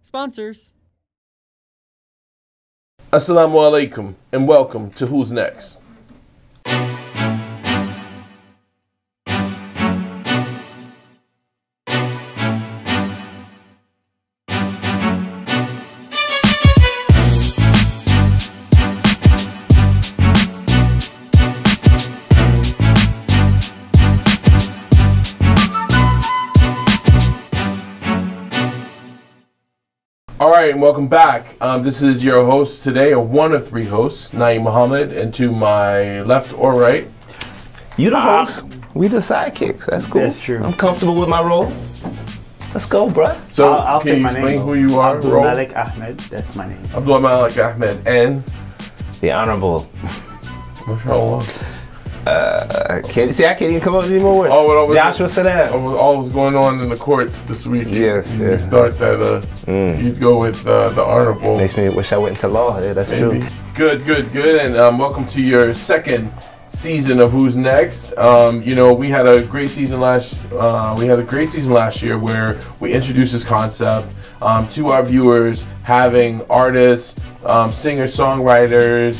Sponsors. Assalamu alaikum and welcome to Who's Next. All right, and welcome back. This is your host today, or one of three hosts, Naeem Muhammad, and to my left or right. You the host, we the sidekicks. That's cool. That's true. I'm comfortable with my role. Let's go, bruh. So I'll can say you my explain name. who you are? Abdul Malik Ahmed, that's my name. Abdul Malik Ahmed and The Honorable. Mashallah. I can't even come up with any more words. Joshua Saddam. All was going on in the courts this week. Yes, You yes. thought that you'd go with the Honorable. Makes me wish I went into law. Yeah, that's Maybe. true. Good. And welcome to your second season of Who's Next. You know, we had a great season last year where we introduced this concept to our viewers, having artists, singer-songwriters,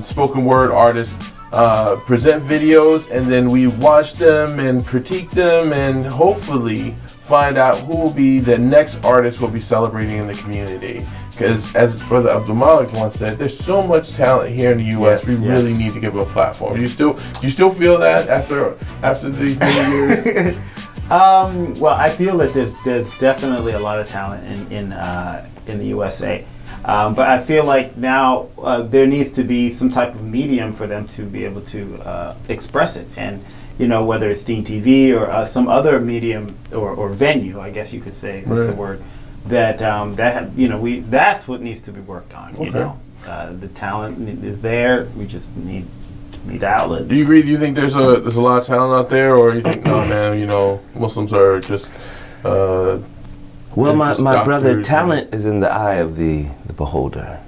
spoken word artists present videos, and then we watch them and critique them and hopefully find out who will be the next artist we'll be celebrating in the community. Because as Brother Abdul Malik once said, there's so much talent here in the U.S. We really need to give them a platform. Do you still feel that after these many years? Well, I feel that there's definitely a lot of talent in the USA. But I feel like now there needs to be some type of medium for them to be able to express it, and you know, whether it's DeenTV or some other medium or venue, I guess you could say is the word, that that's what needs to be worked on. You know, the talent is there. We just need the outlet. Do you agree? Do you think there's a lot of talent out there, or you think no, man? You know, Muslims are just. Well, my brother, talent is in the eye of the beholder.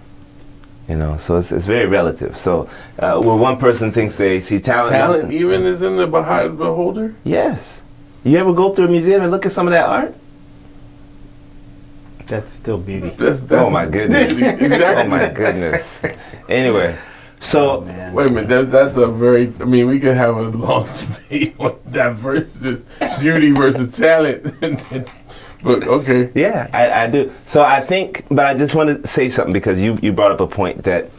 You know, so it's very relative. So where one person thinks they see talent. Talent even is in the eye of the beholder? Yes. You ever go through a museum and look at some of that art? That's still beauty. That's oh my goodness. Exactly. Oh my goodness. Anyway, so wait a minute. That's a very. I mean, we could have a long debate on that versus beauty versus talent. But okay. Yeah, I do. So I think, but I just want to say something because you brought up a point that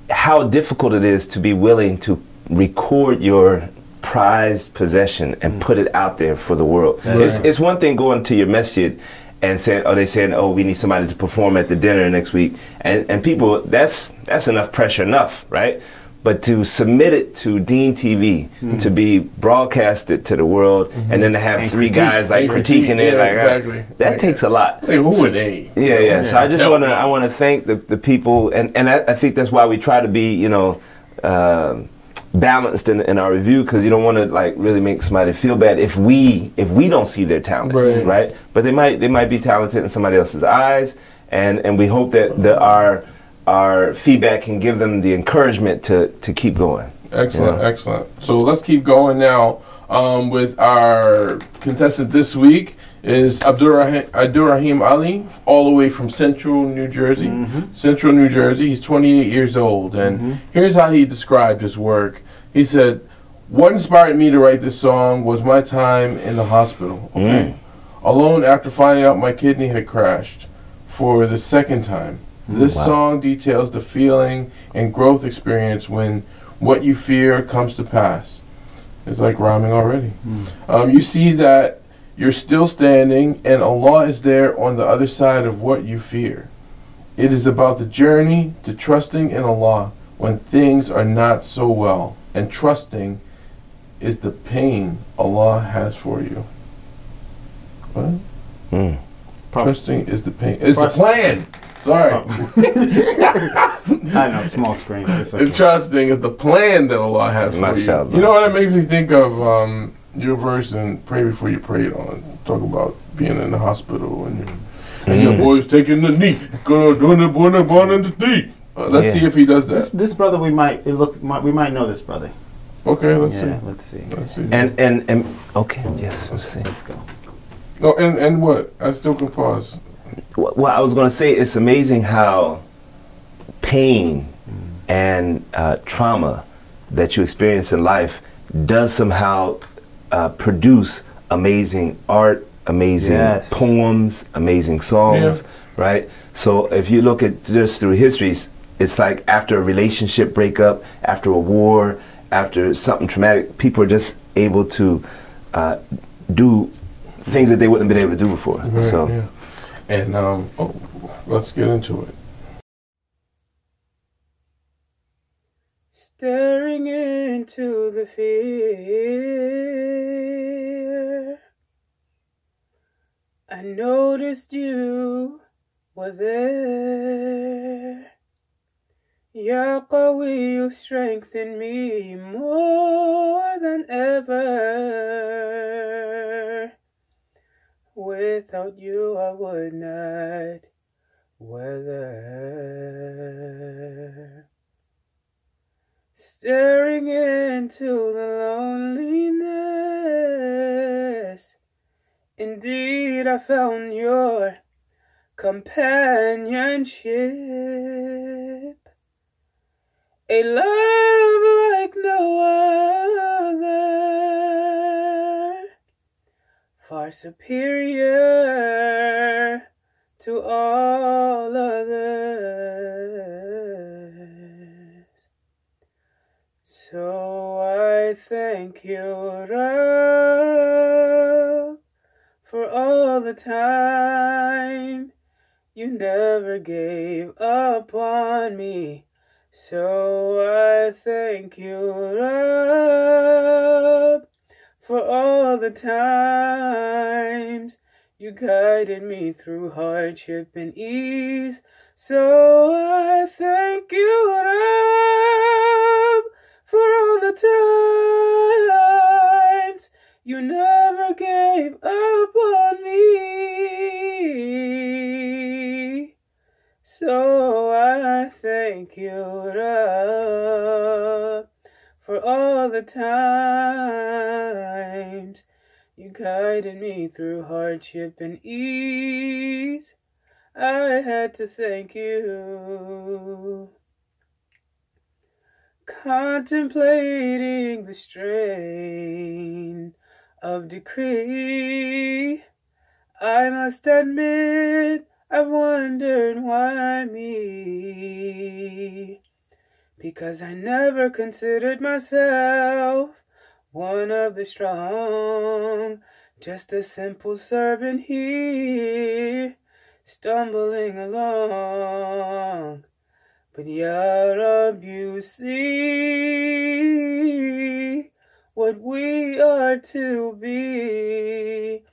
how difficult it is to be willing to record your prized possession and put it out there for the world. Right. It's one thing going to your masjid and saying, we need somebody to perform at the dinner next week, and people, that's enough pressure enough, right? But to submit it to DeenTV, to be broadcasted to the world, and then to have three guys like critiquing it, that takes a lot. Hey, who would they? Yeah. So I just want to thank the people, and I think that's why we try to be, you know, balanced in our review, because you don't want to like really make somebody feel bad if we don't see their talent, right? But they might be talented in somebody else's eyes, and we hope that our feedback can give them the encouragement to keep going. Excellent, excellent. So let's keep going now with our contestant this week is Abdul Rahim Aliy, all the way from Central New Jersey. Central New Jersey. He's 28 years old, and here's how he described his work. He said, "What inspired me to write this song was my time in the hospital. Alone after finding out my kidney had crashed for the second time. This song details the feeling and growth experience when what you fear comes to pass." It's like rhyming already. You see that you're still standing and Allah is there on the other side of what you fear. It is about the journey to trusting in Allah when things are not so well, and trusting is the pain Allah has for you. What? Trusting is the pain. It's the plan. Sorry. I know, small screen. Okay. Trusting is the plan that Allah has for you. You know what that makes me think of? Your verse in Pray Before You Prayed on, talking about being in the hospital and your boy's taking the knee. Let's see if he does that. This brother, we might know this brother. Okay, let's see. Let's see. Let's see. And okay, yes, let's see. Let's go. No, and what? I still can pause. Well, I was going to say it's amazing how pain and trauma that you experience in life does somehow produce amazing art, amazing poems, amazing songs, right? So if you look at just through histories, it's like after a relationship breakup, after a war, after something traumatic, people are just able to do things that they wouldn't have been able to do before. Right, so, yeah. And let's get into it. Staring into the fear, I noticed you were there. Ya Qawi, you strengthened me more than ever. Without you I would not weather. Staring into the loneliness, indeed I found your companionship. A love like no other, far superior to all others. So I thank you, Rab, for all the time you never gave up on me. So I thank you, Rab, for all the times you guided me through hardship and ease. So I thank you, Rab, for all the times you never gave up on me. So I thank you, Rab, for all the times you guided me through hardship and ease. I had to thank you. Contemplating the strain of decree, I must admit I've wondered why me, because I never considered myself one of the strong, just a simple servant here, stumbling along. But Ya Rab, you see what we are to be.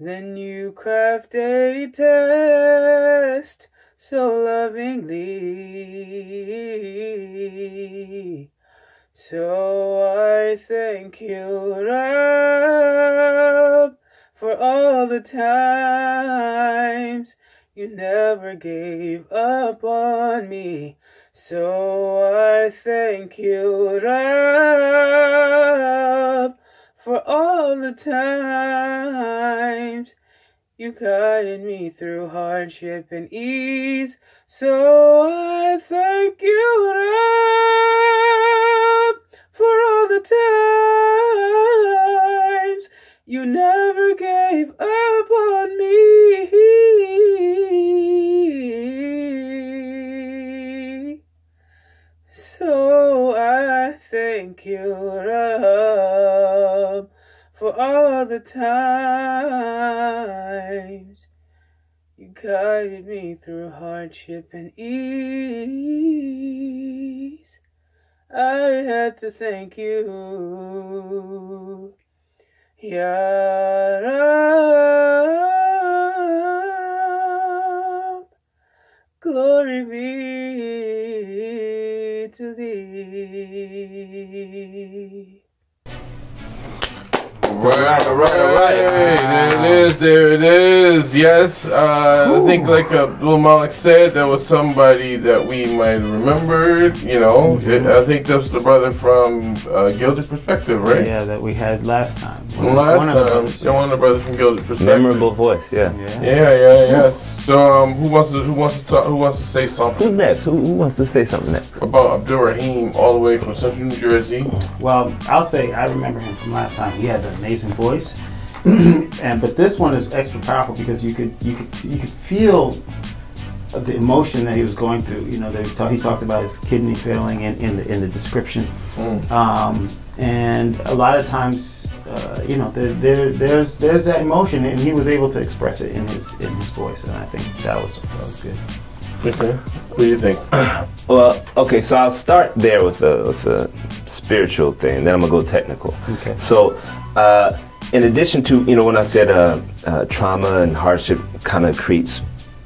Then you craft a test so lovingly. So I thank you, Rab, for all the times you never gave up on me. So I thank you, Rab, for all the times you guided me through hardship and ease. So I thank you, Rab, for all the times you never gave up on me. So I thank you, Rab, for all the times you guided me through hardship and ease. I had to thank you, Ya Rab. Glory be to thee. right. There it is. Yes, I think like Lil Malik said, there was somebody that we might have remembered. You know, I think that's the brother from Gilded Perspective, right? Yeah, that we had last time. One of the brothers from Gilded Perspective. Memorable voice, yeah. Yeah. So, who wants to say something? Who's next? Who wants to say something next? About Abdul Rahim, all the way from Central New Jersey. Well, I'll say I remember him from last time. He had an amazing voice, but this one is extra powerful because you could feel the emotion that he was going through. You know, that he talked about his kidney failing in the description, and a lot of times, you know, there's that emotion, and he was able to express it in his voice, and I think that was good. Okay. What do you think? Well, okay, so I'll start there with the spiritual thing, then I'm gonna go technical. Okay. So, in addition to, you know, when I said trauma and hardship kind of creates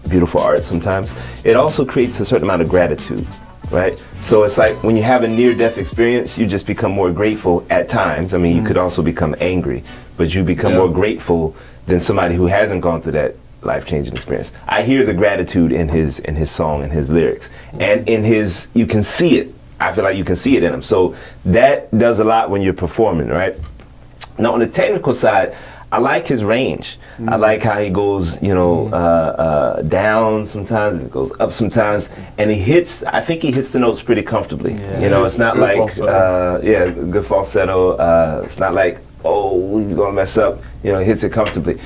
beautiful art sometimes, it also creates a certain amount of gratitude, right? So it's like when you have a near-death experience, you just become more grateful at times. I mean, you could also become angry, but you become more grateful than somebody who hasn't gone through that life-changing experience. I hear the gratitude in his song and his lyrics, and in his, you can see it. I feel like you can see it in him. So that does a lot when you're performing, right? Now on the technical side, I like his range. I like how he goes, you know, down sometimes, and it goes up sometimes, and I think he hits the notes pretty comfortably. Yeah. You know, it's not like, good falsetto. It's not like, oh, he's gonna mess up. You know, he hits it comfortably.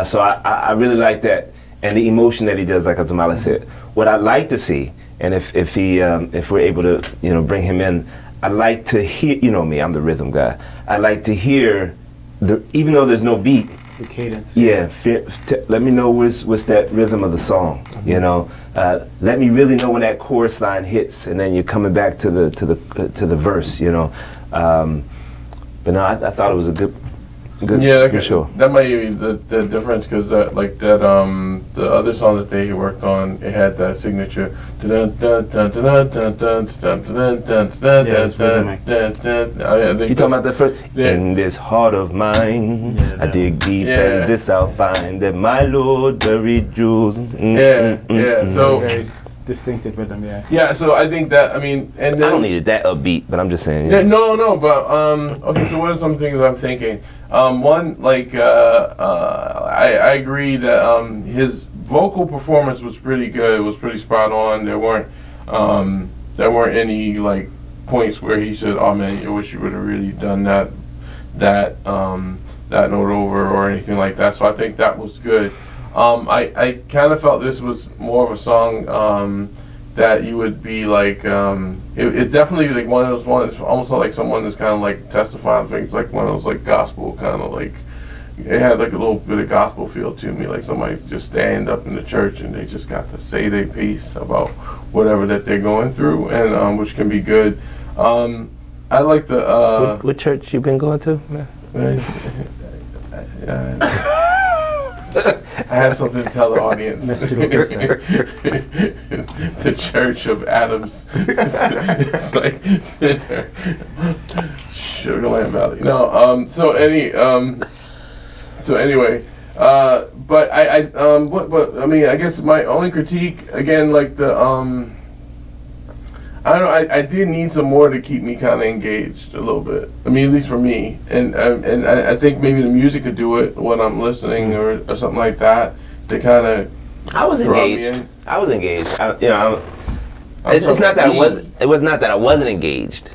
So I really like that, and the emotion that he does, like Abdul Malik said. What I like to see, and if we're able to, you know, bring him in, I like to hear. You know me, I'm the rhythm guy. I like to hear even though there's no beat, the cadence. Yeah, let me know what's that rhythm of the song. You know, let me really know when that chorus line hits, and then you're coming back to the verse. You know, but no, I thought it was a good show. That might be the difference, because the other song that they worked on, it had that signature. You talking about the first? In this heart of mine, I dig deep, and this I'll find, that my Lord buried jewels. So very distinctive rhythm, Yeah, so I think that, I mean, and then, I don't need it that upbeat, but I'm just saying. No, but okay. So what are some things I'm thinking? One, like, I agree that his vocal performance was pretty good. It was pretty spot on. There weren't any like points where he said, "Oh man, I wish you would have really done that note over," or anything like that. So I think that was good. I kind of felt this was more of a song that you would be like, it's definitely like one of those ones, almost like someone that's kind of like testifying things, like one of those like gospel kind of like, it had like a little bit of gospel feel to me, like somebody just stand up in the church and they just got to say their piece about whatever that they're going through, and which can be good. I like the what church you been going to? I have something to tell the audience. The Church of Adams. It's like Sugarland Valley. No. So anyway. But I mean, I guess my only critique again, like the I don't know. I did need some more to keep me kind of engaged a little bit. I mean, at least for me, and I think maybe the music could do it when I'm listening or something like that. To kind of. I was engaged. I was engaged. It's not that it was not that I wasn't engaged.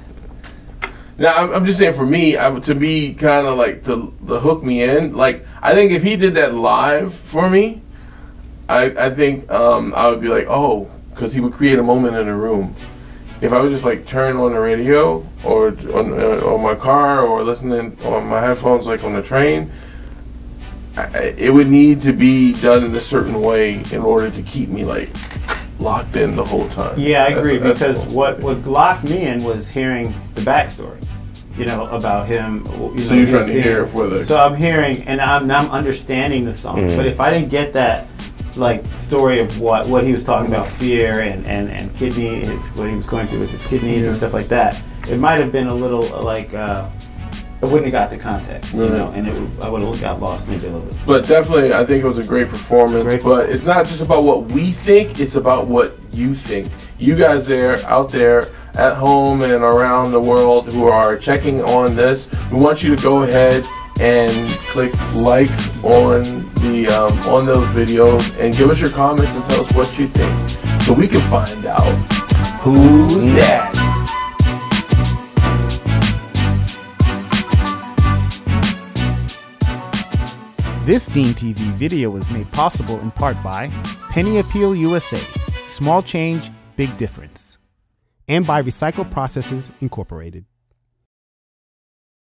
Now I'm just saying, for me, to be kind of like to hook me in. Like, I think if he did that live for me, I think I would be like, oh, because he would create a moment in a room. If I would just like turn on the radio or on my car or listening on my headphones, like on the train, it would need to be done in a certain way in order to keep me like locked in the whole time. Yeah, I agree, because what locked me in was hearing the backstory, you know, about him. So you're trying to hear for the. So I'm hearing, and I'm understanding the song. But if I didn't get that, like, story of what he was talking about, fear and kidneys, what he was going through with his kidneys and stuff like that, it might have been a little like I wouldn't have got the context, you know, and I would have got lost maybe a little bit. But definitely, I think it was a great performance. But it's not just about what we think; it's about what you think. You guys out there at home and around the world who are checking on this, we want you to go ahead and click like on the on those videos and give us your comments and tell us what you think, so we can find out who's next. This DeenTV video was made possible in part by Penny Appeal USA, Small Change, Big Difference, and by Recycle Processes Incorporated.